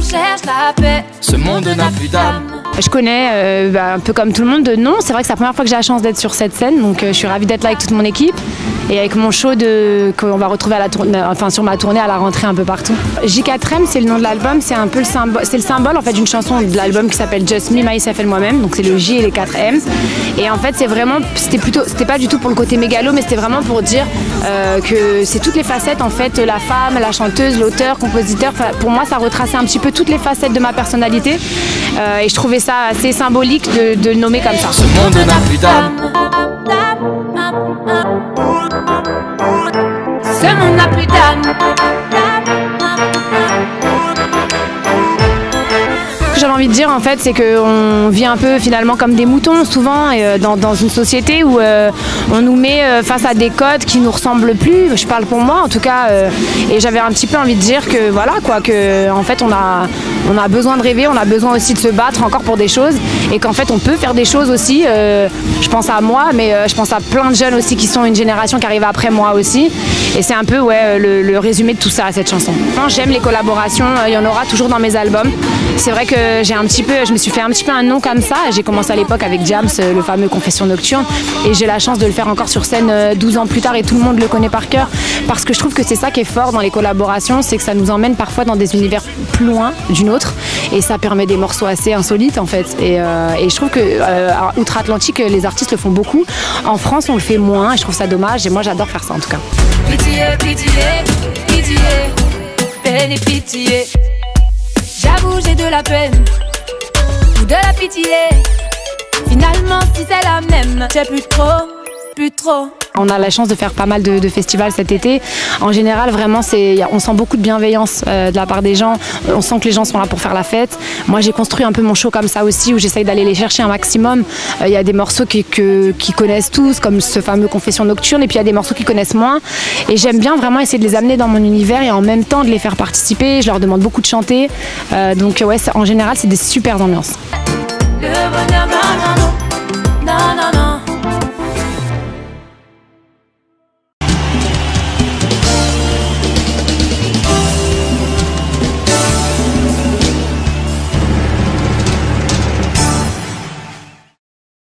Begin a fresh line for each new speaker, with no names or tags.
cherche la paix.
Ce monde n'a plus d'âme.
Je connais, un peu comme tout le monde, de nom. C'est vrai que c'est la première fois que j'ai la chance d'être sur cette scène, donc je suis ravie d'être là avec toute mon équipe et avec mon show qu'on va retrouver à sur ma tournée à la rentrée un peu partout. J4M, c'est le nom de l'album, c'est un peu le symbole en fait d'une chanson de l'album qui s'appelle Just Me, Myself and Moi-même, donc c'est le J et les 4 M. Et en fait, c'était pas du tout pour le côté mégalo, mais c'était vraiment pour dire que c'est toutes les facettes en fait, la femme, la chanteuse, l'auteur, compositeur. Pour moi, ça retraçait un petit peu toutes les facettes de ma personnalité et je trouvais ça assez symbolique de le nommer comme ça.
Ce monde n'a plus d'âme.
Ce monde n'a plus d'âme.
Ce que j'avais envie de dire en fait, c'est qu'on vit un peu finalement comme des moutons souvent dans une société où on nous met face à des codes qui nous ressemblent plus. Je parle pour moi en tout cas, et j'avais un petit peu envie de dire que voilà quoi, que en fait on a besoin de rêver, on a besoin aussi de se battre encore pour des choses et qu'en fait on peut faire des choses aussi. Je pense à moi, mais je pense à plein de jeunes aussi qui sont une génération qui arrive après moi aussi. Et c'est un peu le résumé de tout ça, cette chanson. J'aime les collaborations, il y en aura toujours dans mes albums. C'est vrai que je me suis fait un petit peu un nom comme ça. J'ai commencé à l'époque avec Diams, le fameux Confession Nocturne, et j'ai la chance de le faire encore sur scène 12 ans plus tard et tout le monde le connaît par cœur. Parce que je trouve que c'est ça qui est fort dans les collaborations, c'est que ça nous emmène parfois dans des univers plus loin d'une autre et ça permet des morceaux assez insolites en fait. Et je trouve que outre-Atlantique, les artistes le font beaucoup. En France, on le fait moins et je trouve ça dommage et moi j'adore faire ça en tout cas.
Pitié, pitié, pitié, peine et pitié. J'avoue, j'ai de la peine ou de la pitié. Finalement, si c'est la même, j'ai plus trop.
On a la chance de faire pas mal de festivals cet été. En général, vraiment, on sent beaucoup de bienveillance de la part des gens. On sent que les gens sont là pour faire la fête. Moi, j'ai construit un peu mon show comme ça aussi, où j'essaye d'aller les chercher un maximum. Il y a des morceaux qui connaissent tous, comme ce fameux Confession Nocturne, et puis il y a des morceaux qui connaissent moins. Et j'aime bien vraiment essayer de les amener dans mon univers et en même temps de les faire participer. Je leur demande beaucoup de chanter. Donc ouais, en général, c'est des super ambiances.
Le bonheur